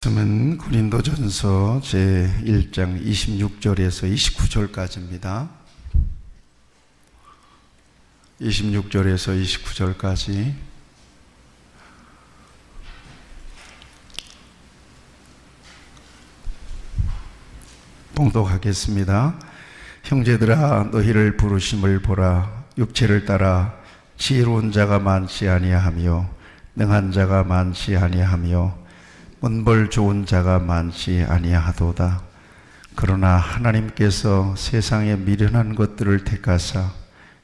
말씀은 고린도전서 제1장 26절에서 29절까지입니다. 26절에서 29절까지 봉독하겠습니다. 형제들아, 너희를 부르심을 보라. 육체를 따라 지혜로운 자가 많지 아니하며 능한 자가 많지 아니하며 문벌 좋은 자가 많지 아니하도다. 그러나 하나님께서 세상에 미련한 것들을 택하사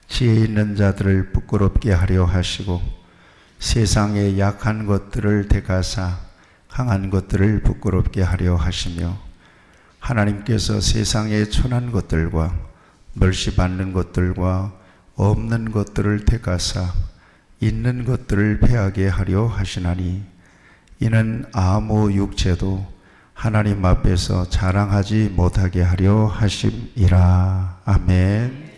지혜 있는 자들을 부끄럽게 하려 하시고 세상에 약한 것들을 택하사 강한 것들을 부끄럽게 하려 하시며 하나님께서 세상에 천한 것들과 멸시받는 것들과 없는 것들을 택하사 있는 것들을 패하게 하려 하시나니 이는 아무 육체도 하나님 앞에서 자랑하지 못하게 하려 하심이라. 아멘.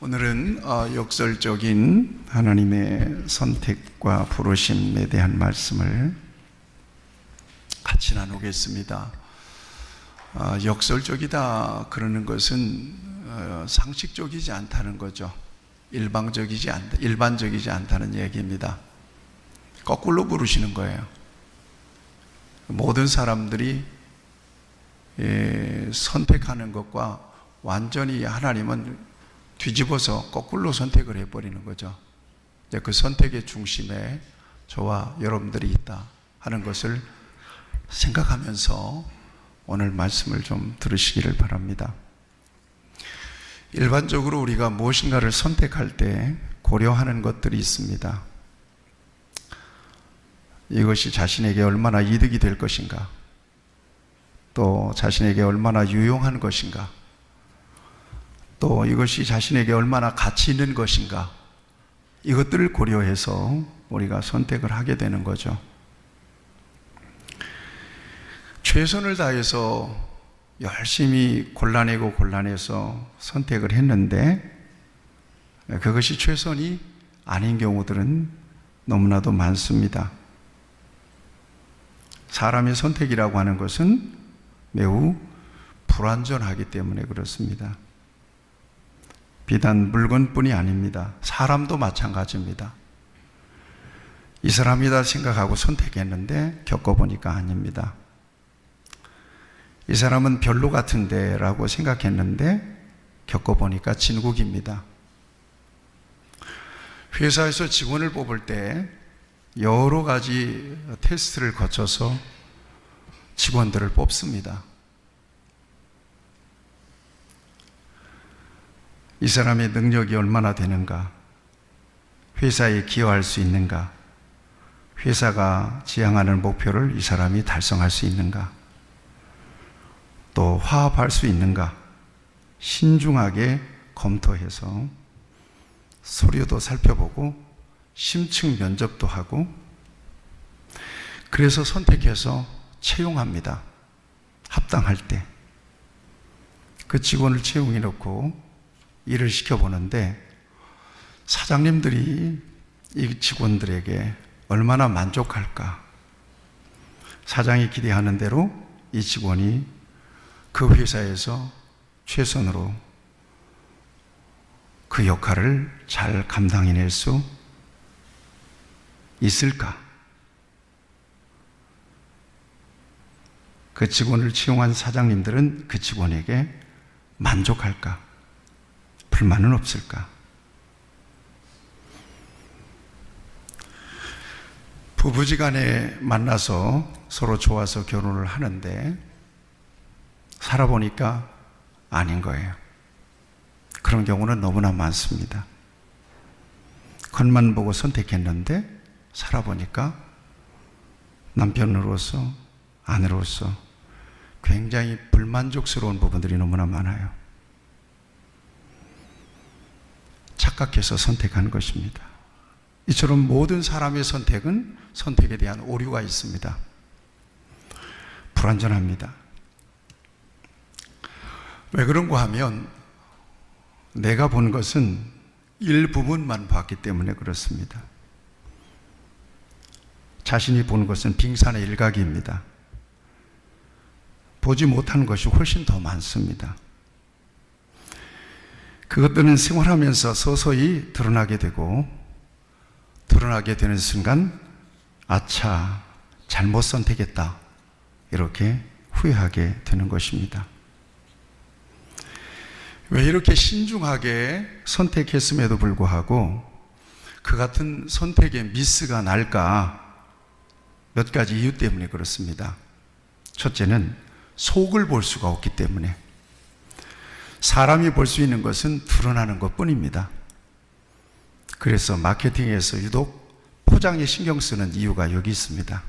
오늘은 역설적인 하나님의 선택과 부르심에 대한 말씀을 같이 나누겠습니다. 역설적이다 그러는 것은 상식적이지 않다는 거죠. 일반적이지 않다는 얘기입니다. 거꾸로 부르시는 거예요. 모든 사람들이 선택하는 것과 완전히 하나님은 뒤집어서 거꾸로 선택을 해버리는 거죠. 그 선택의 중심에 저와 여러분들이 있다 하는 것을 생각하면서 오늘 말씀을 좀 들으시기를 바랍니다. 일반적으로 우리가 무엇인가를 선택할 때 고려하는 것들이 있습니다. 이것이 자신에게 얼마나 이득이 될 것인가, 또 자신에게 얼마나 유용한 것인가, 또 이것이 자신에게 얼마나 가치 있는 것인가, 이것들을 고려해서 우리가 선택을 하게 되는 거죠. 최선을 다해서 열심히 골라내서 선택을 했는데 그것이 최선이 아닌 경우들은 너무나도 많습니다. 사람의 선택이라고 하는 것은 매우 불완전하기 때문에 그렇습니다. 비단 물건뿐이 아닙니다. 사람도 마찬가지입니다. 이 사람이다 생각하고 선택했는데 겪어보니까 아닙니다. 이 사람은 별로 같은데 라고 생각했는데 겪어보니까 진국입니다. 회사에서 직원을 뽑을 때 여러 가지 테스트를 거쳐서 직원들을 뽑습니다. 이 사람의 능력이 얼마나 되는가, 회사에 기여할 수 있는가, 회사가 지향하는 목표를 이 사람이 달성할 수 있는가, 또 화합할 수 있는가, 신중하게 검토해서 서류도 살펴보고 심층 면접도 하고, 그래서 선택해서 채용합니다. 합당할 때 그 직원을 채용해 놓고 일을 시켜보는데 사장님들이 이 직원들에게 얼마나 만족할까. 사장이 기대하는 대로 이 직원이 그 회사에서 최선으로 그 역할을 잘 감당해낼 수 있을까? 그 직원을 채용한 사장님들은 그 직원에게 만족할까? 불만은 없을까? 부부지간에 만나서 서로 좋아서 결혼을 하는데 살아보니까 아닌 거예요. 그런 경우는 너무나 많습니다. 겉만 보고 선택했는데 살아보니까 남편으로서, 아내로서 굉장히 불만족스러운 부분들이 너무나 많아요. 착각해서 선택한 것입니다. 이처럼 모든 사람의 선택은 선택에 대한 오류가 있습니다. 불완전합니다. 왜 그런가 하면 내가 본 것은 일부분만 봤기 때문에 그렇습니다. 자신이 보는 것은 빙산의 일각입니다. 보지 못하는 것이 훨씬 더 많습니다. 그것들은 생활하면서 서서히 드러나게 되고, 드러나게 되는 순간 아차, 잘못 선택했다, 이렇게 후회하게 되는 것입니다. 왜 이렇게 신중하게 선택했음에도 불구하고 그 같은 선택에 미스가 날까? 몇 가지 이유 때문에 그렇습니다. 첫째는 속을 볼 수가 없기 때문에. 사람이 볼 수 있는 것은 드러나는 것 뿐입니다. 그래서 마케팅에서 유독 포장에 신경 쓰는 이유가 여기 있습니다.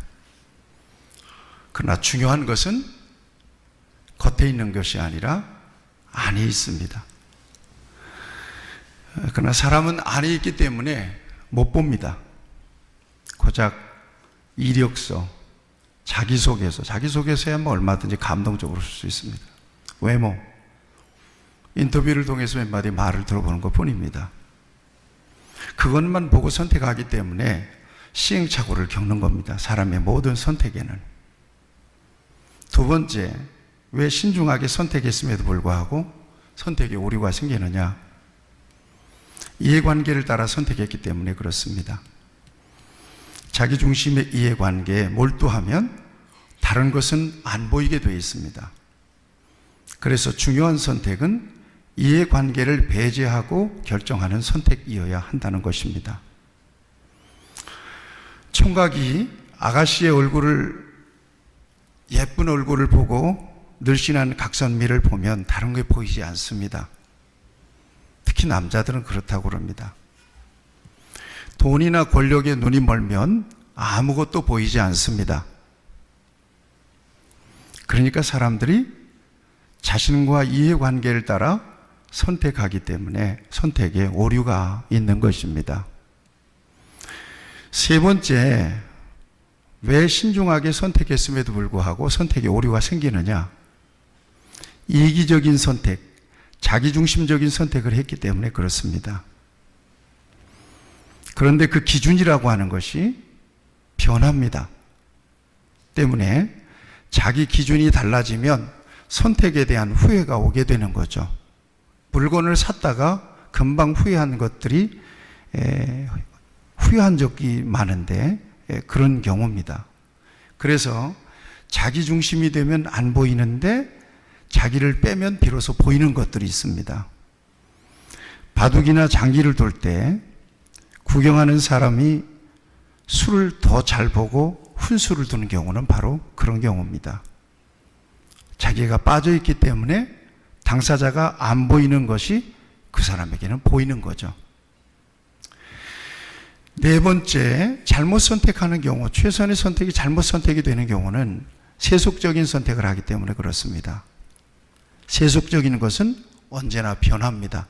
그러나 중요한 것은 겉에 있는 것이 아니라 안에 있습니다. 그러나 사람은 안에 있기 때문에 못 봅니다. 고작 이력서, 자기소개서야 뭐 얼마든지 감동적으로 쓸 수 있습니다. 외모, 인터뷰를 통해서 몇 마디 말을 들어보는 것 뿐입니다. 그것만 보고 선택하기 때문에 시행착오를 겪는 겁니다. 사람의 모든 선택에는. 두 번째, 왜 신중하게 선택했음에도 불구하고 선택에 오류가 생기느냐? 이해관계를 따라 선택했기 때문에 그렇습니다. 자기중심의 이해관계에 몰두하면 다른 것은 안 보이게 되어 있습니다. 그래서 중요한 선택은 이해관계를 배제하고 결정하는 선택이어야 한다는 것입니다. 총각이 아가씨의 예쁜 얼굴을 보고 늘씬한 각선미를 보면 다른 게 보이지 않습니다. 특히 남자들은 그렇다고 그럽니다. 돈이나 권력에 눈이 멀면 아무것도 보이지 않습니다. 그러니까 사람들이 자신과 이해관계를 따라 선택하기 때문에 선택에 오류가 있는 것입니다. 세 번째, 왜 신중하게 선택했음에도 불구하고 선택에 오류가 생기느냐? 이기적인 선택, 자기중심적인 선택을 했기 때문에 그렇습니다. 그런데 그 기준이라고 하는 것이 변합니다. 때문에 자기 기준이 달라지면 선택에 대한 후회가 오게 되는 거죠. 물건을 샀다가 금방 후회한 것들이 후회한 적이 많은데 그런 경우입니다. 그래서 자기 중심이 되면 안 보이는데 자기를 빼면 비로소 보이는 것들이 있습니다. 바둑이나 장기를 돌 때 구경하는 사람이 수를 더 잘 보고 훈수를 두는 경우는 바로 그런 경우입니다. 자기가 빠져있기 때문에 당사자가 안 보이는 것이 그 사람에게는 보이는 거죠. 네 번째, 잘못 선택하는 경우, 최선의 선택이 잘못 선택이 되는 경우는 세속적인 선택을 하기 때문에 그렇습니다. 세속적인 것은 언제나 변합니다.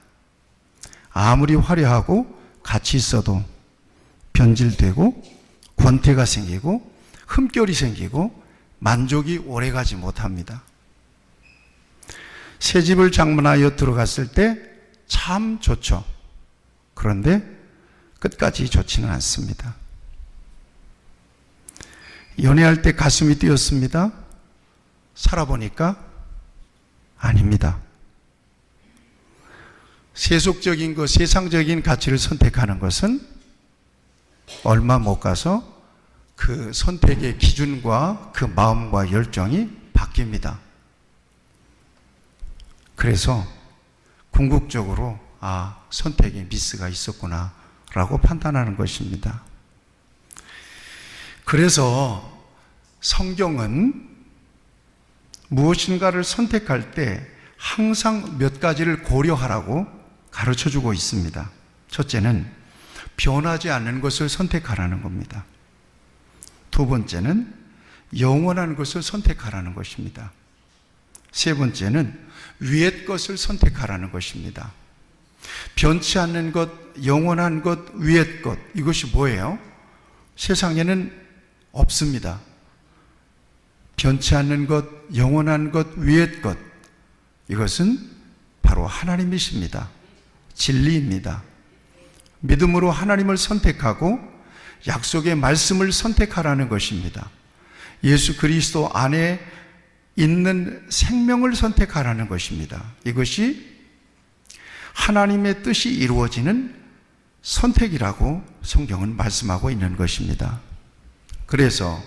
아무리 화려하고 가치 있어도 변질되고 권태가 생기고 흠결이 생기고 만족이 오래가지 못합니다. 새 집을 장만하여 들어갔을 때 참 좋죠. 그런데 끝까지 좋지는 않습니다. 연애할 때 가슴이 뛰었습니다. 살아보니까 아닙니다. 세속적인 것, 세상적인 가치를 선택하는 것은 얼마 못 가서 그 선택의 기준과 그 마음과 열정이 바뀝니다. 그래서 궁극적으로 선택에 미스가 있었구나 라고 판단하는 것입니다. 그래서 성경은 무엇인가를 선택할 때 항상 몇 가지를 고려하라고 가르쳐주고 있습니다. 첫째는 변하지 않는 것을 선택하라는 겁니다. 두 번째는 영원한 것을 선택하라는 것입니다. 세 번째는 위의 것을 선택하라는 것입니다. 변치 않는 것, 영원한 것, 위의 것, 이것이 뭐예요? 세상에는 없습니다. 변치 않는 것, 영원한 것, 위의 것, 이것은 바로 하나님이십니다. 진리입니다. 믿음으로 하나님을 선택하고 약속의 말씀을 선택하라는 것입니다. 예수 그리스도 안에 있는 생명을 선택하라는 것입니다. 이것이 하나님의 뜻이 이루어지는 선택이라고 성경은 말씀하고 있는 것입니다. 그래서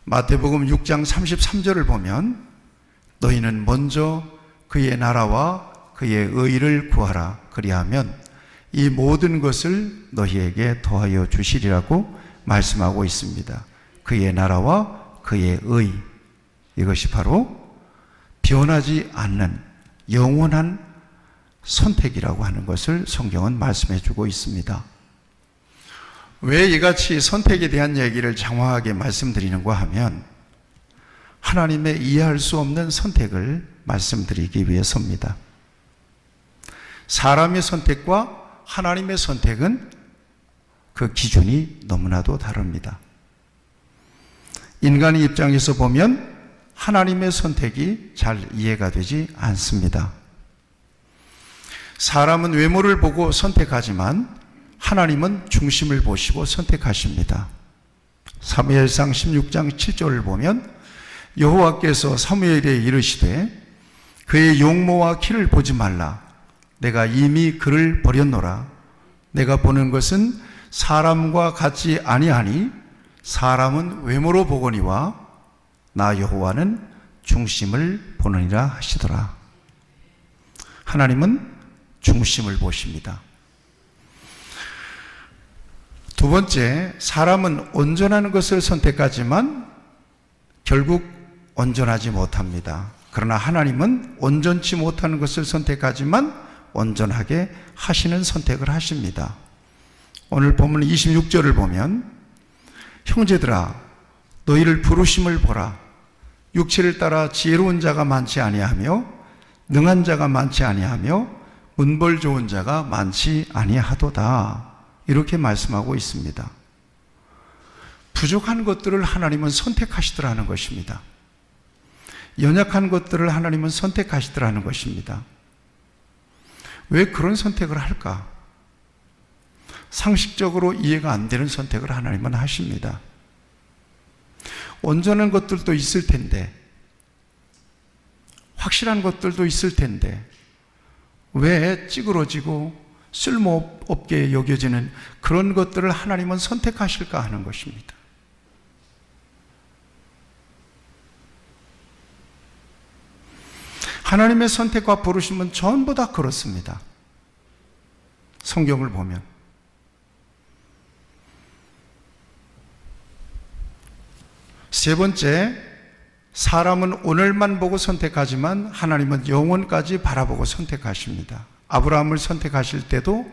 마태복음 6장 33절을 보면 너희는 먼저 그의 나라와 그의 의를 구하라. 그리하면 이 모든 것을 너희에게 더하여 주시리라고 말씀하고 있습니다. 그의 나라와 그의 의, 이것이 바로 변하지 않는 영원한 선택이라고 하는 것을 성경은 말씀해 주고 있습니다. 왜 이같이 선택에 대한 얘기를 장황하게 말씀드리는가 하면 하나님의 이해할 수 없는 선택을 말씀드리기 위해서입니다. 사람의 선택과 하나님의 선택은 그 기준이 너무나도 다릅니다. 인간의 입장에서 보면 하나님의 선택이 잘 이해가 되지 않습니다. 사람은 외모를 보고 선택하지만 하나님은 중심을 보시고 선택하십니다. 사무엘상 16장 7절을 보면 여호와께서 사무엘에게 이르시되 그의 용모와 키를 보지 말라. 내가 이미 그를 버렸노라. 내가 보는 것은 사람과 같지 아니하니 사람은 외모로 보거니와 나 여호와는 중심을 보느니라 하시더라. 하나님은 중심을 보십니다. 두 번째, 사람은 온전한 것을 선택하지만 결국 온전하지 못합니다. 그러나 하나님은 온전치 못하는 것을 선택하지만 온전하게 하시는 선택을 하십니다. 오늘 본문 26절을 보면 형제들아 너희를 부르심을 보라. 육체를 따라 지혜로운 자가 많지 아니하며 능한 자가 많지 아니하며 문벌 좋은 자가 많지 아니하도다. 이렇게 말씀하고 있습니다. 부족한 것들을 하나님은 선택하시더라는 것입니다. 연약한 것들을 하나님은 선택하시더라는 것입니다. 왜 그런 선택을 할까? 상식적으로 이해가 안 되는 선택을 하나님은 하십니다. 온전한 것들도 있을 텐데, 확실한 것들도 있을 텐데, 왜 찌그러지고 쓸모없게 여겨지는 그런 것들을 하나님은 선택하실까 하는 것입니다. 하나님의 선택과 부르심은 전부 다 그렇습니다. 성경을 보면. 세 번째, 사람은 오늘만 보고 선택하지만 하나님은 영원까지 바라보고 선택하십니다. 아브라함을 선택하실 때도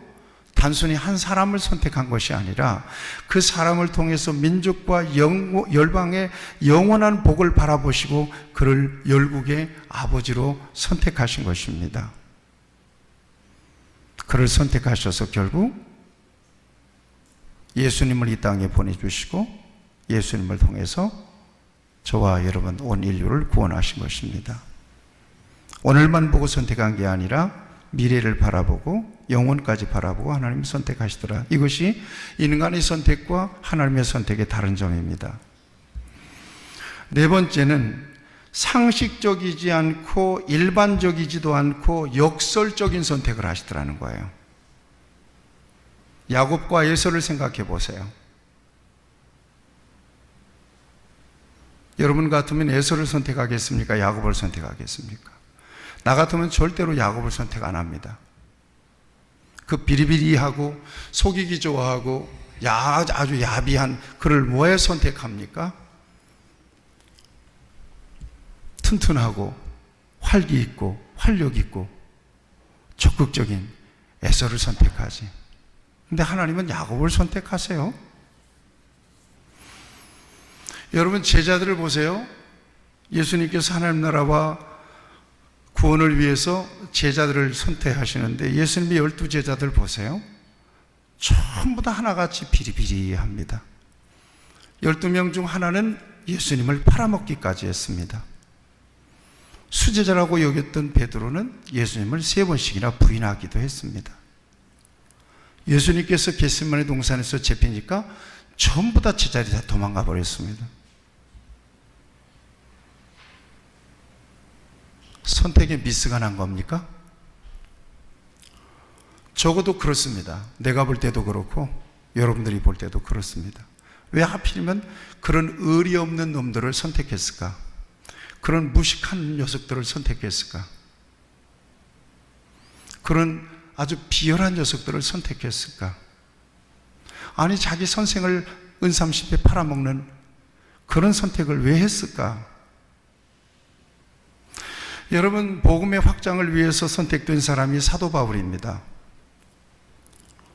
단순히 한 사람을 선택한 것이 아니라 그 사람을 통해서 민족과 열방의 영원한 복을 바라보시고 그를 열국의 아버지로 선택하신 것입니다. 그를 선택하셔서 결국 예수님을 이 땅에 보내주시고 예수님을 통해서 저와 여러분 온 인류를 구원하신 것입니다. 오늘만 보고 선택한 게 아니라 미래를 바라보고 영혼까지 바라보고 하나님이 선택하시더라. 이것이 인간의 선택과 하나님의 선택의 다른 점입니다. 네 번째는 상식적이지 않고 일반적이지도 않고 역설적인 선택을 하시더라는 거예요. 야곱과 에서를 생각해 보세요. 여러분 같으면 에서를 선택하겠습니까? 야곱을 선택하겠습니까? 나 같으면 절대로 야곱을 선택 안 합니다. 그 비리비리하고 속이기 좋아하고 아주 야비한 그를 왜 선택합니까? 튼튼하고 활기 있고 활력 있고 적극적인 에서를 선택하지. 근데 하나님은 야곱을 선택하세요. 여러분 제자들을 보세요. 예수님께서 하나님 나라와 구원을 위해서 제자들을 선택하시는데 예수님의 12제자들 보세요. 전부 다 하나같이 비리비리합니다. 12명 중 하나는 예수님을 팔아먹기까지 했습니다. 수제자라고 여겼던 베드로는 예수님을 3번씩이나 부인하기도 했습니다. 예수님께서 겟세마네 동산에서 잡히니까 전부 다 제자들이 다 도망가 버렸습니다. 선택에 미스가 난 겁니까? 적어도 그렇습니다. 내가 볼 때도 그렇고 여러분들이 볼 때도 그렇습니다. 왜 하필이면 그런 의리 없는 놈들을 선택했을까? 그런 무식한 녀석들을 선택했을까? 그런 아주 비열한 녀석들을 선택했을까? 아니, 자기 선생을 은삼십에 팔아먹는 그런 선택을 왜 했을까? 여러분, 복음의 확장을 위해서 선택된 사람이 사도 바울입니다.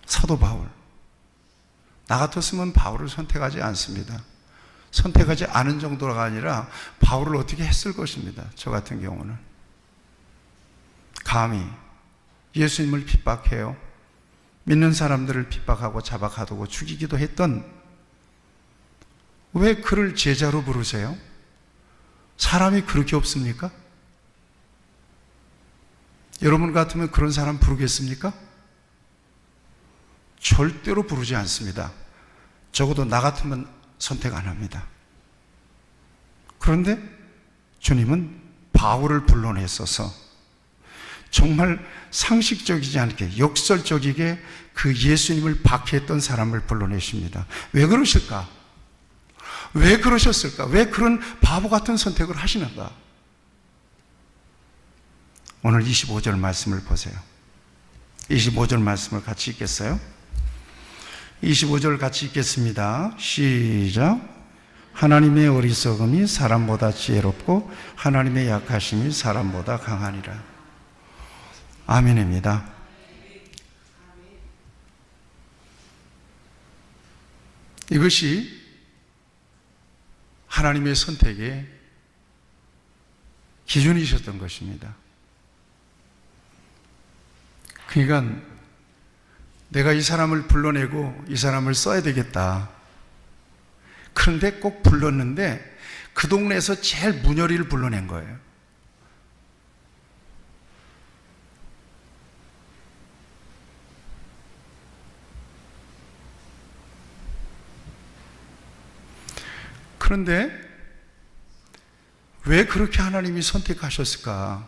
사도 바울. 나 같았으면 바울을 선택하지 않습니다. 선택하지 않은 정도가 아니라 바울을 어떻게 했을 것입니다. 저 같은 경우는. 감히 예수님을 핍박해요. 믿는 사람들을 핍박하고 잡아가두고 죽이기도 했던, 왜 그를 제자로 부르세요? 사람이 그렇게 없습니까? 여러분 같으면 그런 사람 부르겠습니까? 절대로 부르지 않습니다. 적어도 나 같으면 선택 안 합니다. 그런데 주님은 바울을 불러내셔서 정말 상식적이지 않게 역설적이게 그 예수님을 박해했던 사람을 불러내십니다. 왜 그러실까? 왜 그러셨을까? 왜 그런 바보 같은 선택을 하시는가? 오늘 25절 말씀을 보세요. 25절 말씀을 같이 읽겠어요? 25절 같이 읽겠습니다. 시작. 하나님의 어리석음이 사람보다 지혜롭고 하나님의 약하심이 사람보다 강하니라. 아멘입니다. 이것이 하나님의 선택의 기준이셨던 것입니다. 그러니까 내가 이 사람을 불러내고 이 사람을 써야 되겠다. 그런데 꼭 불렀는데 그 동네에서 제일 문열이를 불러낸 거예요. 그런데 왜 그렇게 하나님이 선택하셨을까?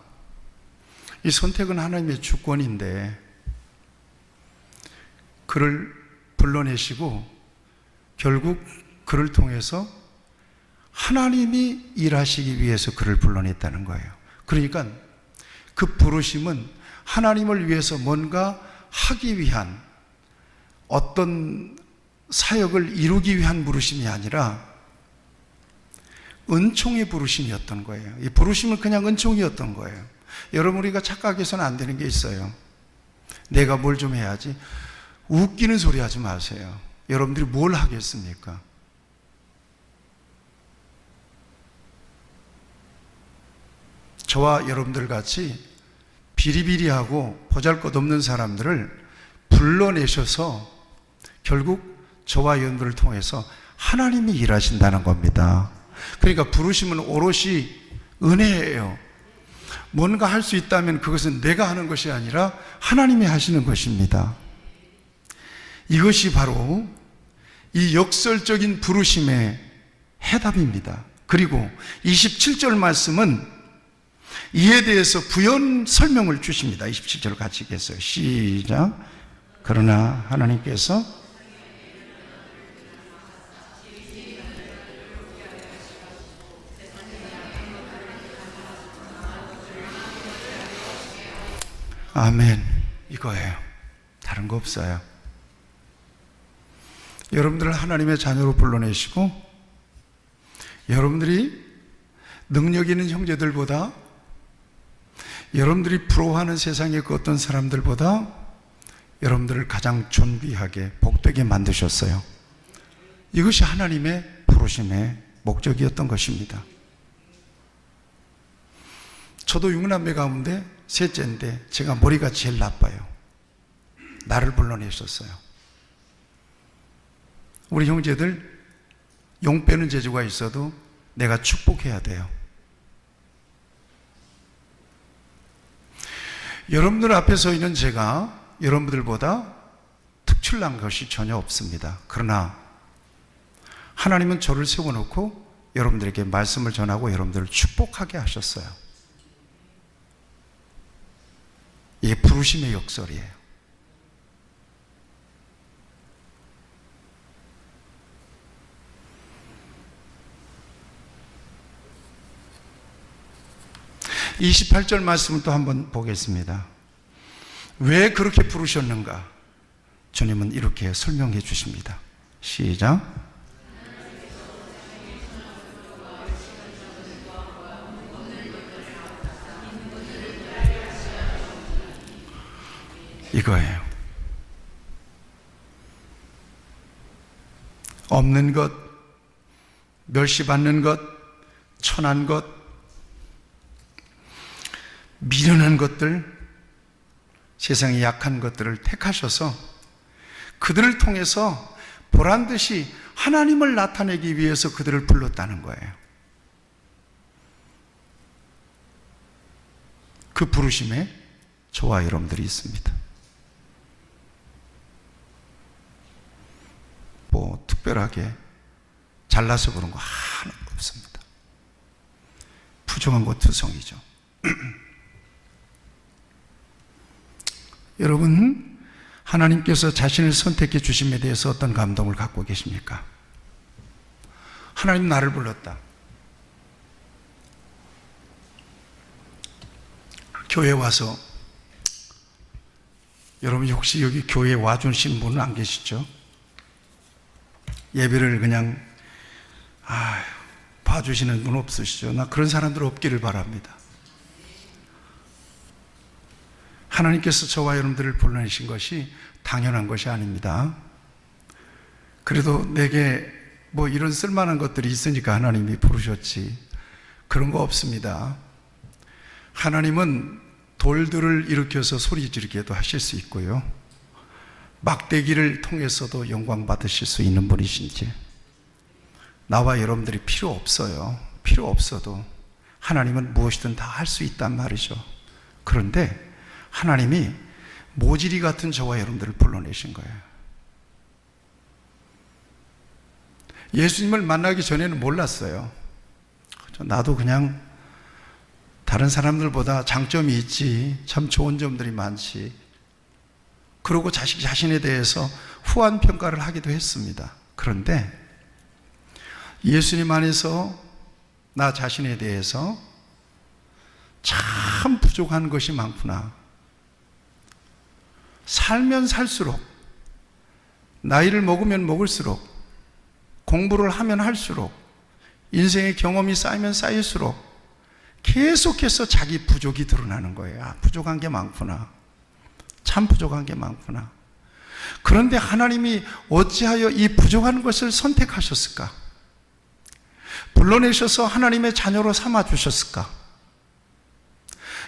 이 선택은 하나님의 주권인데 그를 불러내시고 결국 그를 통해서 하나님이 일하시기 위해서 그를 불러냈다는 거예요. 그러니까 그 부르심은 하나님을 위해서 뭔가 하기 위한 어떤 사역을 이루기 위한 부르심이 아니라 은총의 부르심이었던 거예요. 이 부르심은 그냥 은총이었던 거예요. 여러분, 우리가 착각해서는 안 되는 게 있어요. 내가 뭘 좀 해야지. 웃기는 소리 하지 마세요. 여러분들이 뭘 하겠습니까? 저와 여러분들 같이 비리비리하고 보잘것없는 사람들을 불러내셔서 결국 저와 여러분들을 통해서 하나님이 일하신다는 겁니다. 그러니까 부르심은 오롯이 은혜예요. 뭔가 할 수 있다면 그것은 내가 하는 것이 아니라 하나님이 하시는 것입니다. 이것이 바로 이 역설적인 부르심의 해답입니다. 그리고 27절 말씀은 이에 대해서 부연 설명을 주십니다. 27절 같이 읽겠어요. 시작. 그러나 하나님께서 아멘. 이거예요. 다른 거 없어요. 여러분들을 하나님의 자녀로 불러내시고 여러분들이 능력 있는 형제들보다 여러분들이 부러워하는 세상의 그 어떤 사람들보다 여러분들을 가장 존귀하게 복되게 만드셨어요. 이것이 하나님의 부르심의 목적이었던 것입니다. 저도 6남매 가운데 셋째인데 제가 머리가 제일 나빠요. 나를 불러내셨어요. 우리 형제들 용 빼는 재주가 있어도 내가 축복해야 돼요. 여러분들 앞에 서 있는 제가 여러분들보다 특출난 것이 전혀 없습니다. 그러나 하나님은 저를 세워놓고 여러분들에게 말씀을 전하고 여러분들을 축복하게 하셨어요. 이게 부르심의 역설이에요. (28절) 말씀을 또 한번 보겠습니다. 왜 그렇게 부르셨는가? 주님은 이렇게 설명해 주십니다. 시작. 이거예요. 없는 것, 멸시받는 것, 천한 것, 미련한 것들, 세상의 약한 것들을 택하셔서 그들을 통해서 보란듯이 하나님을 나타내기 위해서 그들을 불렀다는 거예요. 그 부르심에 저와 여러분들이 있습니다. 뭐 특별하게 잘나서 그런 거 하나도 없습니다. 부정한 것 투성이죠. 여러분, 하나님께서 자신을 선택해 주심에 대해서 어떤 감동을 갖고 계십니까? 하나님 나를 불렀다. 교회 와서, 여러분 혹시 여기 교회에 와주신 분은 안 계시죠? 예배를 그냥 봐주시는 분 없으시죠? 나 그런 사람들 없기를 바랍니다. 하나님께서 저와 여러분들을 불러내신 것이 당연한 것이 아닙니다. 그래도 내게 뭐 이런 쓸만한 것들이 있으니까 하나님이 부르셨지, 그런 거 없습니다. 하나님은 돌들을 일으켜서 소리 지르게도 하실 수 있고요, 막대기를 통해서도 영광 받으실 수 있는 분이신지, 나와 여러분들이 필요 없어요. 필요 없어도 하나님은 무엇이든 다 할 수 있단 말이죠. 그런데 하나님이 모지리 같은 저와 여러분들을 불러내신 거예요. 예수님을 만나기 전에는 몰랐어요. 나도 그냥 다른 사람들보다 장점이 있지, 참 좋은 점들이 많지, 그러고 자신에 대해서 후한 평가를 하기도 했습니다. 그런데 예수님 안에서 나 자신에 대해서 참 부족한 것이 많구나, 살면 살수록, 나이를 먹으면 먹을수록, 공부를 하면 할수록, 인생의 경험이 쌓이면 쌓일수록 계속해서 자기 부족이 드러나는 거예요. 부족한 게 많구나, 참 부족한 게 많구나. 그런데 하나님이 어찌하여 이 부족한 것을 선택하셨을까? 불러내셔서 하나님의 자녀로 삼아주셨을까?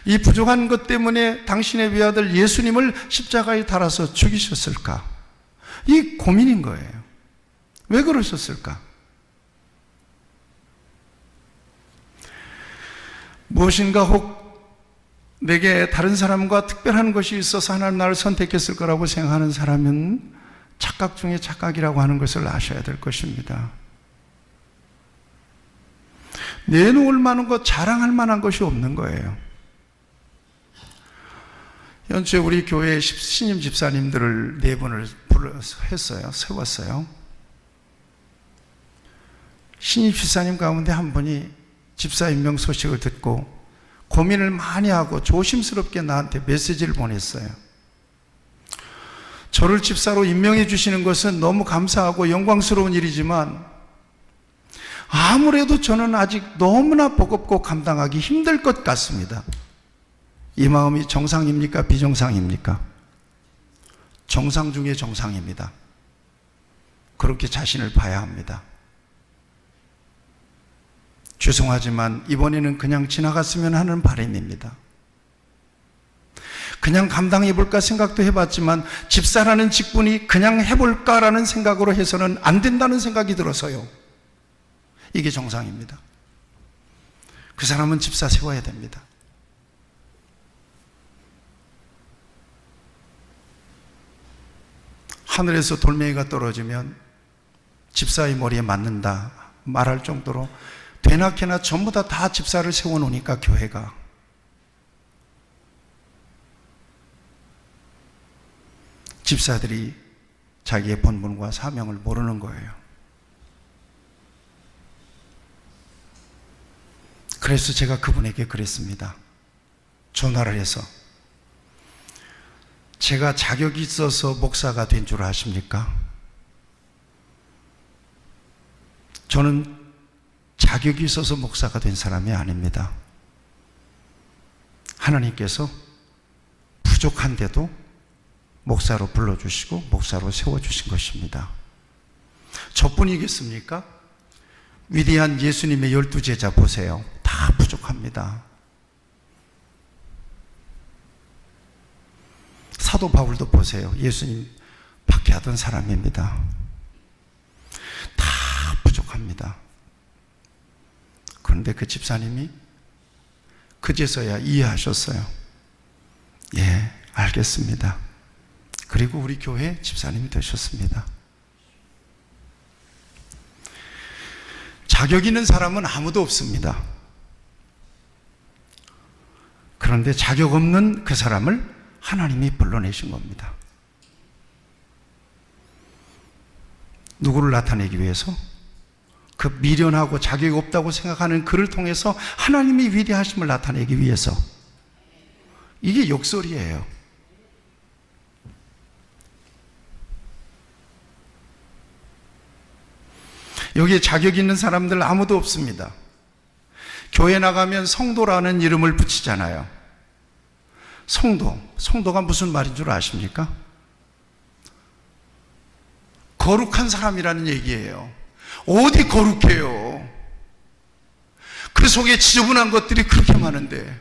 이 부족한 것 때문에 당신의 외아들 예수님을 십자가에 달아서 죽이셨을까? 이 고민인 거예요. 왜 그러셨을까? 무엇인가 혹 내게 다른 사람과 특별한 것이 있어서 하나님 나를 선택했을 거라고 생각하는 사람은 착각 중에 착각이라고 하는 것을 아셔야 될 것입니다. 내놓을 만한 것, 자랑할 만한 것이 없는 거예요. 현재 우리 교회 신임 집사님들을 4분을 세웠어요. 신임 집사님 가운데 한 분이 집사 임명 소식을 듣고 고민을 많이 하고 조심스럽게 나한테 메시지를 보냈어요. 저를 집사로 임명해 주시는 것은 너무 감사하고 영광스러운 일이지만 아무래도 저는 아직 너무나 버겁고 감당하기 힘들 것 같습니다. 이 마음이 정상입니까? 비정상입니까? 정상 중에 정상입니다. 그렇게 자신을 봐야 합니다. 죄송하지만 이번에는 그냥 지나갔으면 하는 바람입니다. 그냥 감당해볼까 생각도 해봤지만 집사라는 직분이 그냥 해볼까라는 생각으로 해서는 안 된다는 생각이 들어서요. 이게 정상입니다. 그 사람은 집사 세워야 됩니다. 하늘에서 돌멩이가 떨어지면 집사의 머리에 맞는다 말할 정도로 되나케나 전부 다 집사를 세워놓으니까 교회가 집사들이 자기의 본분과 사명을 모르는 거예요. 그래서 제가 그분에게 그랬습니다. 전화를 해서, 제가 자격이 있어서 목사가 된 줄 아십니까? 저는 자격이 있어서 목사가 된 사람이 아닙니다. 하나님께서 부족한데도 목사로 불러주시고 목사로 세워주신 것입니다. 저뿐이겠습니까? 위대한 예수님의 12제자 보세요. 다 부족합니다. 사도 바울도 보세요. 예수님 박해하던 사람입니다. 다 부족합니다. 그런데 그 집사님이 그제서야 이해하셨어요. 예, 알겠습니다. 그리고 우리 교회 집사님이 되셨습니다. 자격 있는 사람은 아무도 없습니다. 그런데 자격 없는 그 사람을 하나님이 불러내신 겁니다. 누구를 나타내기 위해서? 그 미련하고 자격이 없다고 생각하는 그를 통해서 하나님이 위대하심을 나타내기 위해서. 이게 역설이에요. 여기에 자격 있는 사람들 아무도 없습니다. 교회 나가면 성도라는 이름을 붙이잖아요. 성도가 무슨 말인 줄 아십니까? 거룩한 사람이라는 얘기예요. 어디 거룩해요? 그 속에 지저분한 것들이 그렇게 많은데,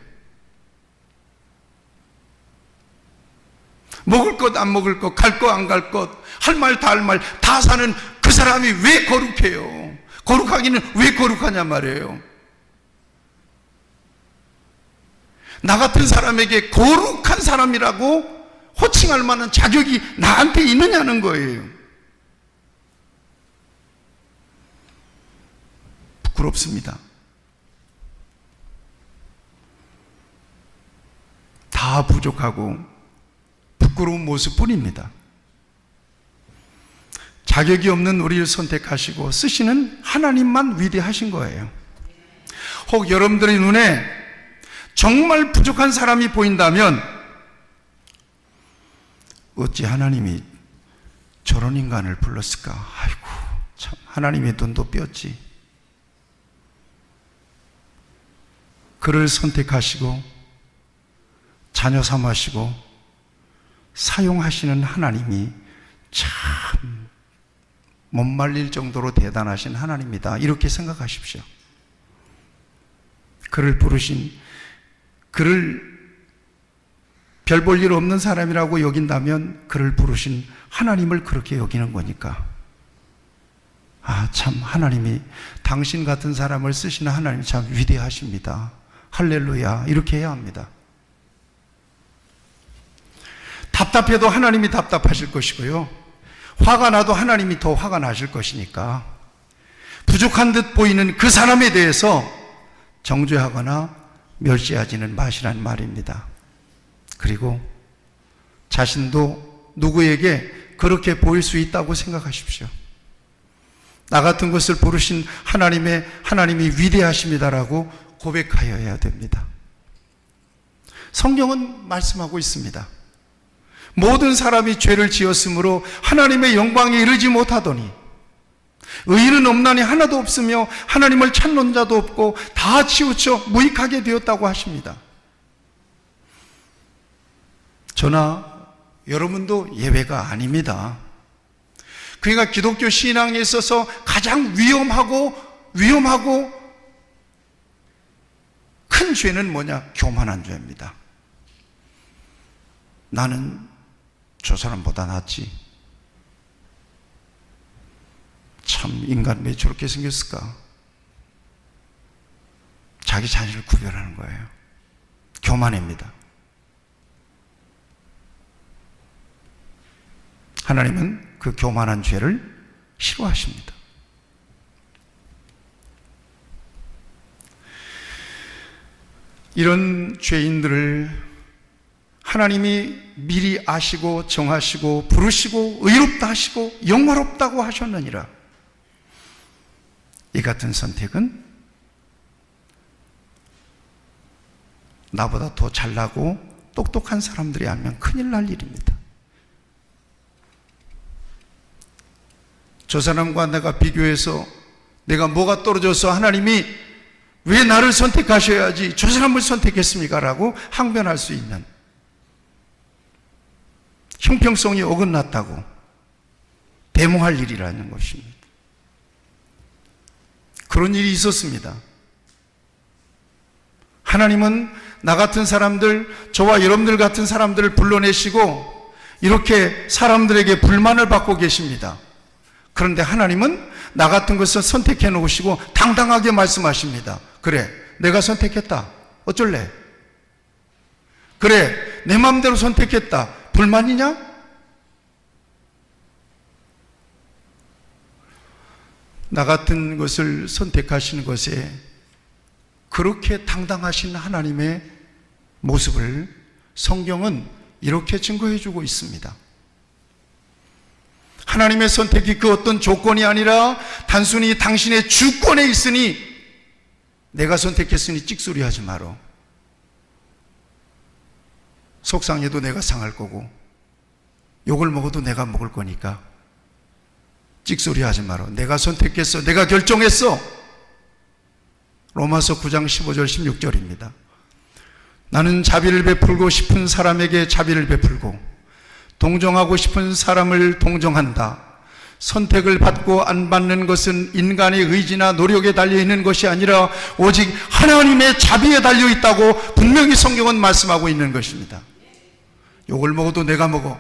먹을 것 안 먹을 것, 갈 것 안 갈 것, 할 말 다 할 말 다 사는 그 사람이 왜 거룩해요? 거룩하기는 왜 거룩하냐 말이에요. 나 같은 사람에게 거룩한 사람이라고 호칭할 만한 자격이 나한테 있느냐는 거예요. 부끄럽습니다. 다 부족하고 부끄러운 모습뿐입니다. 자격이 없는 우리를 선택하시고 쓰시는 하나님만 위대하신 거예요. 혹 여러분들의 눈에 정말 부족한 사람이 보인다면, 어찌 하나님이 저런 인간을 불렀을까? 아이고, 참, 하나님의 눈도 뼈지. 그를 선택하시고 자녀 삼으시고 사용하시는 하나님이 참 못 말릴 정도로 대단하신 하나님이다, 이렇게 생각하십시오. 그를 부르신, 그를 별 볼 일 없는 사람이라고 여긴다면 그를 부르신 하나님을 그렇게 여기는 거니까, 아, 참 하나님이, 당신 같은 사람을 쓰시는 하나님이 참 위대하십니다. 할렐루야, 이렇게 해야 합니다. 답답해도 하나님이 답답하실 것이고요, 화가 나도 하나님이 더 화가 나실 것이니까, 부족한 듯 보이는 그 사람에 대해서 정죄하거나 멸시하지는 마시라는 말입니다. 그리고 자신도 누구에게 그렇게 보일 수 있다고 생각하십시오. 나 같은 것을 부르신 하나님이 위대하십니다라고 고백하여야 됩니다. 성경은 말씀하고 있습니다. 모든 사람이 죄를 지었으므로 하나님의 영광에 이르지 못하더니 의인은 없나니 하나도 없으며 하나님을 찾는 자도 없고 다 치우쳐 무익하게 되었다고 하십니다. 저나 여러분도 예외가 아닙니다. 그러니까 기독교 신앙에 있어서 가장 위험하고 큰 죄는 뭐냐? 교만한 죄입니다. 나는 저 사람보다 낫지. 참, 인간 왜 저렇게 생겼을까? 자기 자신을 구별하는 거예요. 교만입니다. 하나님은 그 교만한 죄를 싫어하십니다. 이런 죄인들을 하나님이 미리 아시고 정하시고 부르시고 의롭다 하시고 영화롭다고 하셨느니라. 이 같은 선택은 나보다 더 잘나고 똑똑한 사람들이 하면 큰일 날 일입니다. 저 사람과 내가 비교해서 내가 뭐가 떨어져서 하나님이 왜 나를 선택하셔야지 저 사람을 선택했습니까? 라고 항변할 수 있는, 형평성이 어긋났다고 대모할 일이라는 것입니다. 그런 일이 있었습니다. 하나님은 나 같은 사람들, 저와 여러분들 같은 사람들을 불러내시고 이렇게 사람들에게 불만을 받고 계십니다. 그런데 하나님은 나 같은 것을 선택해 놓으시고 당당하게 말씀하십니다. 그래, 내가 선택했다. 어쩔래? 그래, 내 마음대로 선택했다. 불만이냐? 나 같은 것을 선택하시는 것에 그렇게 당당하신 하나님의 모습을 성경은 이렇게 증거해 주고 있습니다. 하나님의 선택이 그 어떤 조건이 아니라 단순히 당신의 주권에 있으니 내가 선택했으니 찍소리하지 마라. 속상해도 내가 상할 거고 욕을 먹어도 내가 먹을 거니까 찍소리하지 마라. 내가 선택했어. 내가 결정했어. 로마서 9장 15절 16절입니다. 나는 자비를 베풀고 싶은 사람에게 자비를 베풀고 동정하고 싶은 사람을 동정한다. 선택을 받고 안 받는 것은 인간의 의지나 노력에 달려있는 것이 아니라 오직 하나님의 자비에 달려있다고 분명히 성경은 말씀하고 있는 것입니다. 욕을 먹어도 내가 먹어.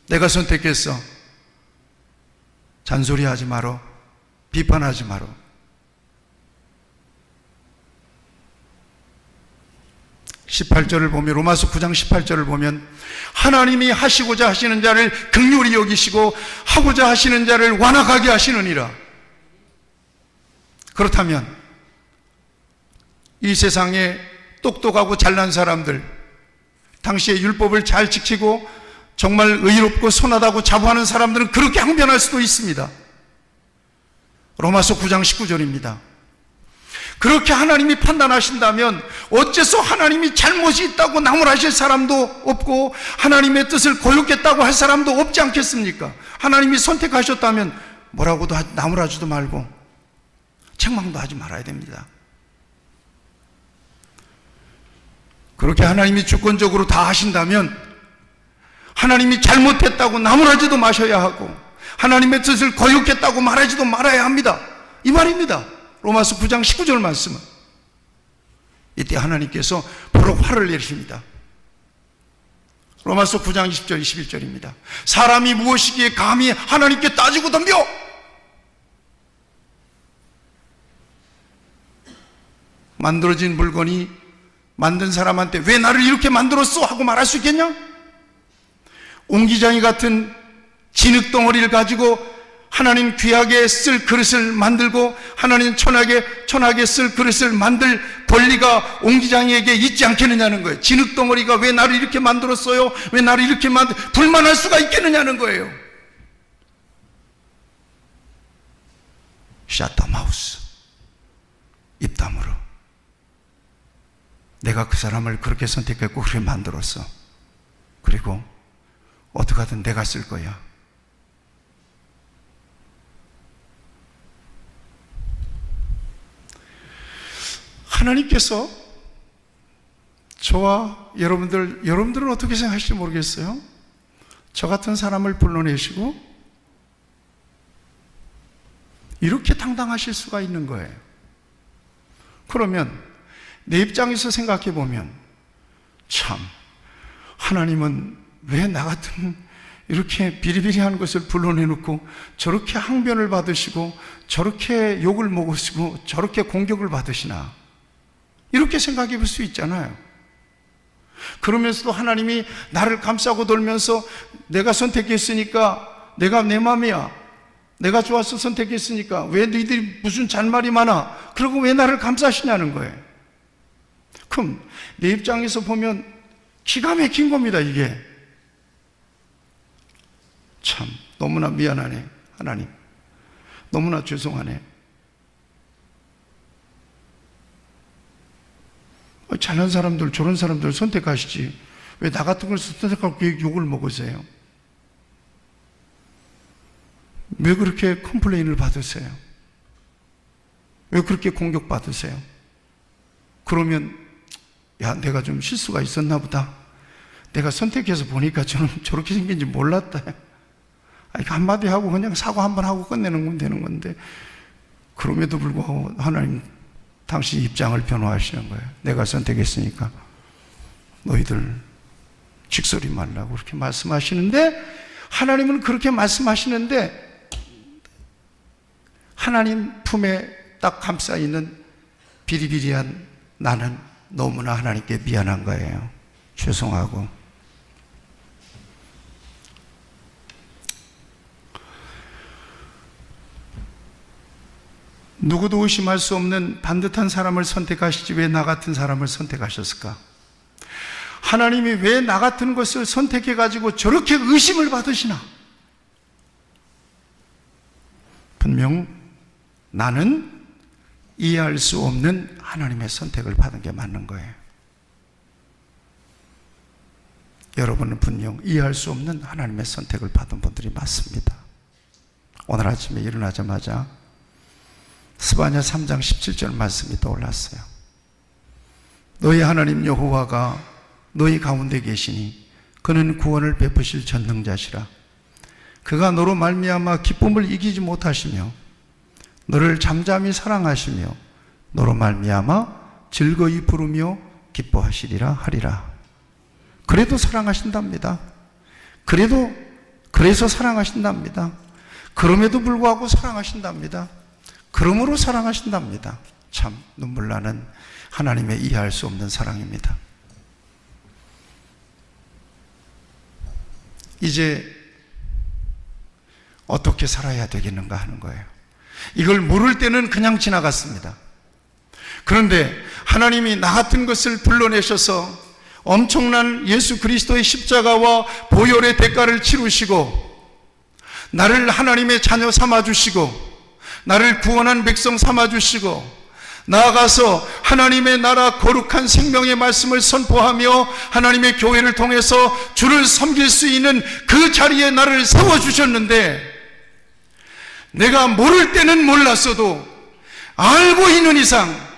내가 선택했어. 잔소리하지 마라. 비판하지 마라. 18절을 보면, 로마서 9장 18절을 보면 하나님이 하시고자 하시는 자를 긍휼히 여기시고 하고자 하시는 자를 완악하게 하시느니라. 그렇다면 이 세상에 똑똑하고 잘난 사람들, 당시의 율법을 잘 지키고 정말 의롭고 선하다고 자부하는 사람들은 그렇게 항변할 수도 있습니다. 로마서 9장 19절입니다. 그렇게 하나님이 판단하신다면 어째서 하나님이 잘못이 있다고 나무라실 사람도 없고 하나님의 뜻을 거역했다고 할 사람도 없지 않겠습니까? 하나님이 선택하셨다면 뭐라고도 나무라지도 말고 책망도 하지 말아야 됩니다. 그렇게 하나님이 주권적으로 다 하신다면 하나님이 잘못했다고 나무라지도 마셔야 하고 하나님의 뜻을 거역했다고 말하지도 말아야 합니다. 이 말입니다. 로마서 9장 19절 말씀은. 이때 하나님께서 바로 화를 내십니다. 로마서 9장 20절 21절입니다. 사람이 무엇이기에 감히 하나님께 따지고 덤벼? 만들어진 물건이 만든 사람한테 왜 나를 이렇게 만들었어? 하고 말할 수 있겠냐? 옹기장이 같은 진흙덩어리를 가지고 하나님 귀하게 쓸 그릇을 만들고 하나님 천하게 쓸 그릇을 만들 권리가 옹기장이에게 있지 않겠느냐는 거예요. 진흙덩어리가 왜 나를 이렇게 만들었어요? 왜 나를 이렇게 불만할 수가 있겠느냐는 거예요. 샷다 마우스. 입 다물어. 내가 그 사람을 그렇게 선택했고 그렇게 만들었어. 그리고 어떻게 하든 내가 쓸 거야. 하나님께서 저와 여러분들은 어떻게 생각하실지 모르겠어요. 저 같은 사람을 불러내시고 이렇게 당당하실 수가 있는 거예요. 그러면 내 입장에서 생각해 보면 참 하나님은 왜 나 같은 이렇게 비리비리한 것을 불러내놓고 저렇게 항변을 받으시고 저렇게 욕을 먹으시고 저렇게 공격을 받으시나, 이렇게 생각해 볼 수 있잖아요. 그러면서도 하나님이 나를 감싸고 돌면서 내가 선택했으니까, 내가 내 맘이야, 내가 좋아서 선택했으니까 왜 너희들이 무슨 잔말이 많아, 그리고 왜 나를 감싸시냐는 거예요. 그럼 내 입장에서 보면 기가 막힌 겁니다, 이게. 참, 너무나 미안하네, 하나님. 너무나 죄송하네. 잘난 사람들, 저런 사람들 선택하시지. 왜 나 같은 걸 선택하고 욕을 먹으세요? 왜 그렇게 컴플레인을 받으세요? 왜 그렇게 공격받으세요? 그러면, 야, 내가 좀 실수가 있었나 보다. 내가 선택해서 보니까 저는 저렇게 생긴지 몰랐다. 한마디 하고 그냥 사과 한번 하고 끝내는 건 되는 건데, 그럼에도 불구하고 하나님, 당신 입장을 변호하시는 거예요. 내가 선택했으니까 너희들 직설이 말라고 그렇게 말씀하시는데, 하나님은 그렇게 말씀하시는데 하나님 품에 딱 감싸 있는 비리비리한 나는 너무나 하나님께 미안한 거예요. 죄송하고. 누구도 의심할 수 없는 반듯한 사람을 선택하시지 왜 나 같은 사람을 선택하셨을까? 하나님이 왜 나 같은 것을 선택해가지고 저렇게 의심을 받으시나? 분명 나는 이해할 수 없는 하나님의 선택을 받은 게 맞는 거예요. 여러분은 분명 이해할 수 없는 하나님의 선택을 받은 분들이 맞습니다. 오늘 아침에 일어나자마자 스바냐 3장 17절 말씀이 떠올랐어요. 너희 하나님 여호와가 너희 가운데 계시니 그는 구원을 베푸실 전능자시라. 그가 너로 말미암아 기쁨을 이기지 못하시며 너를 잠잠히 사랑하시며 너로 말미암아 즐거이 부르며 기뻐하시리라 하리라. 그래도 사랑하신답니다. 그래서 사랑하신답니다. 그럼에도 불구하고 사랑하신답니다. 그러므로 사랑하신답니다. 참 눈물 나는 하나님의 이해할 수 없는 사랑입니다. 이제 어떻게 살아야 되겠는가 하는 거예요. 이걸 모를 때는 그냥 지나갔습니다. 그런데 하나님이 나 같은 것을 불러내셔서 엄청난 예수 그리스도의 십자가와 보혈의 대가를 치르시고 나를 하나님의 자녀 삼아주시고 나를 구원한 백성 삼아주시고 나아가서 하나님의 나라 거룩한 생명의 말씀을 선포하며 하나님의 교회를 통해서 주를 섬길 수 있는 그 자리에 나를 세워주셨는데, 내가 모를 때는 몰랐어도 알고 있는 이상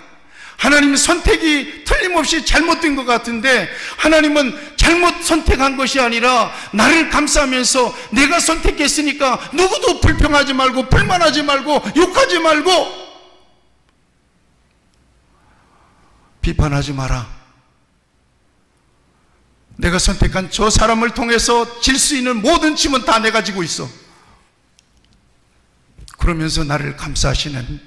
하나님 선택이 틀림없이 잘못된 것 같은데, 하나님은 잘못 선택한 것이 아니라 나를 감싸면서 내가 선택했으니까 누구도 불평하지 말고 불만하지 말고 욕하지 말고 비판하지 마라. 내가 선택한 저 사람을 통해서 질 수 있는 모든 짐은 다 내가 지고 있어. 그러면서 나를 감싸시는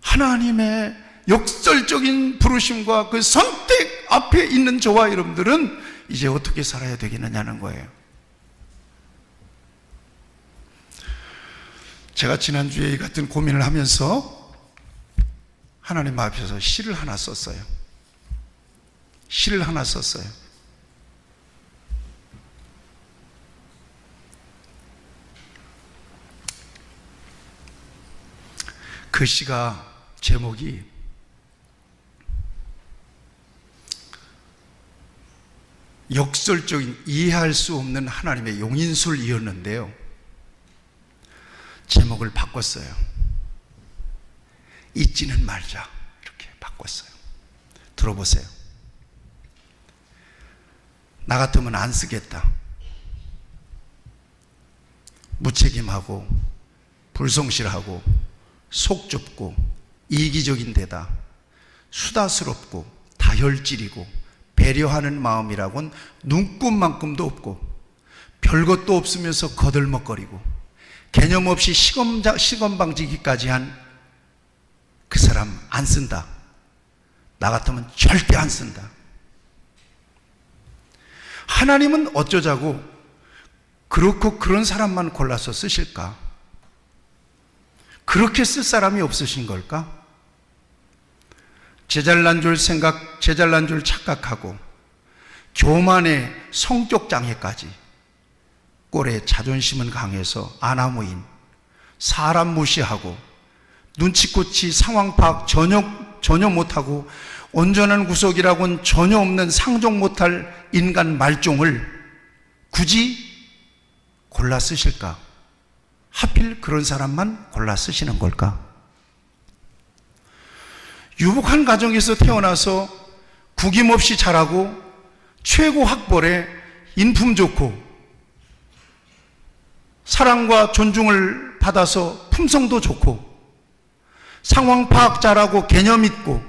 하나님의 역설적인 부르심과 그 선택 앞에 있는 저와 여러분들은 이제 어떻게 살아야 되겠느냐는 거예요. 제가 지난주에 이 같은 고민을 하면서 하나님 앞에서 시를 하나 썼어요. 그 시가 제목이 역설적인 이해할 수 없는 하나님의 용인술이었는데요, 제목을 바꿨어요. 잊지는 말자, 이렇게 바꿨어요. 들어보세요. 나 같으면 안 쓰겠다. 무책임하고 불성실하고 속 좁고 이기적인 데다 수다스럽고 다혈질이고 배려하는 마음이라곤 눈꼽만큼도 없고 별것도 없으면서 거들먹거리고 개념 없이 시건방지기까지 한 그 사람 안 쓴다. 나 같으면 절대 안 쓴다. 하나님은 어쩌자고 그렇고 그런 사람만 골라서 쓰실까? 그렇게 쓸 사람이 없으신 걸까? 제잘난 줄 착각하고 교만의 성격 장애까지, 꼴에 자존심은 강해서 아나무인, 사람 무시하고 눈치코치 상황 파악 전혀 못하고 온전한 구속이라고는 전혀 없는 상종 못할 인간 말종을 굳이 골라 쓰실까? 하필 그런 사람만 골라 쓰시는 걸까? 유복한 가정에서 태어나서 구김없이 자라고 최고 학벌에 인품 좋고 사랑과 존중을 받아서 품성도 좋고 상황 파악 잘하고 개념 있고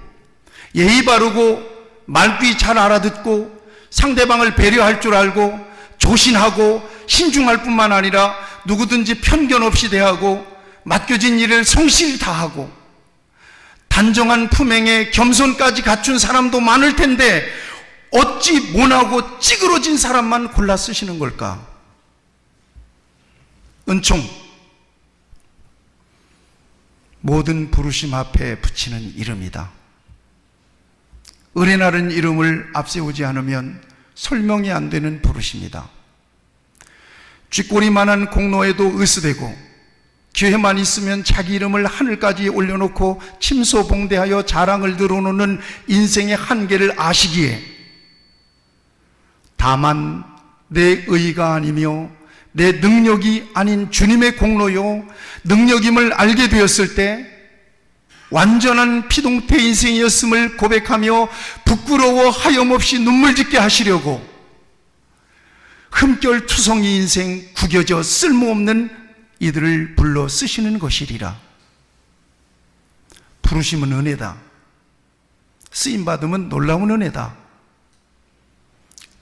예의 바르고 말귀 잘 알아듣고 상대방을 배려할 줄 알고 조신하고 신중할 뿐만 아니라 누구든지 편견 없이 대하고 맡겨진 일을 성실히 다하고 단정한 품행에 겸손까지 갖춘 사람도 많을 텐데 어찌 모나고 찌그러진 사람만 골라 쓰시는 걸까? 은총, 모든 부르심 앞에 붙이는 이름이다. 은혜라는 이름을 앞세우지 않으면 설명이 안 되는 부르심이다. 쥐꼬리만한 공로에도 으스대고 기회만 있으면 자기 이름을 하늘까지 올려놓고 침소봉대하여 자랑을 드러놓는 인생의 한계를 아시기에 다만 내 의가 아니며 내 능력이 아닌 주님의 공로요 능력임을 알게 되었을 때 완전한 피동태 인생이었음을 고백하며 부끄러워 하염없이 눈물 짓게 하시려고 흠결투성이 인생 구겨져 쓸모없는 이들을 불러 쓰시는 것이리라. 부르심은 은혜다. 쓰임받으면 놀라운 은혜다.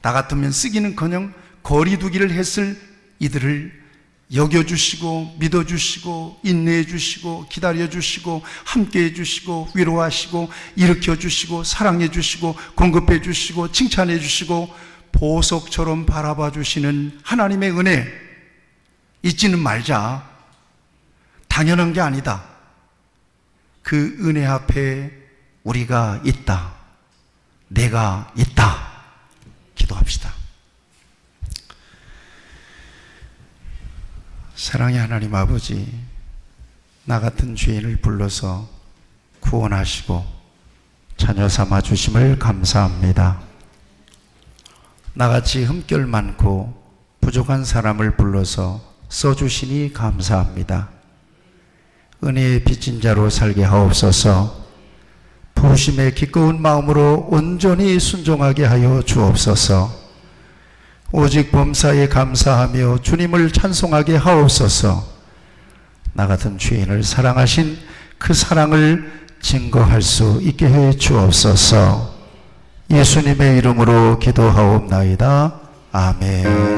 나 같으면 쓰기는커녕 거리두기를 했을 이들을 여겨주시고 믿어주시고 인내해주시고 기다려주시고 함께해주시고 위로하시고 일으켜주시고 사랑해주시고 공급해주시고 칭찬해주시고 보석처럼 바라봐주시는 하나님의 은혜 잊지는 말자. 당연한 게 아니다. 그 은혜 앞에 우리가 있다. 내가 있다. 기도합시다. 사랑의 하나님 아버지, 나 같은 죄인을 불러서 구원하시고 자녀 삼아 주심을 감사합니다. 나같이 흠결 많고 부족한 사람을 불러서 써주시니 감사합니다. 은혜의 빚진 자로 살게 하옵소서. 부르심에 기꺼운 마음으로 온전히 순종하게 하여 주옵소서. 오직 범사에 감사하며 주님을 찬송하게 하옵소서. 나 같은 죄인을 사랑하신 그 사랑을 증거할 수 있게 해 주옵소서. 예수님의 이름으로 기도하옵나이다. 아멘.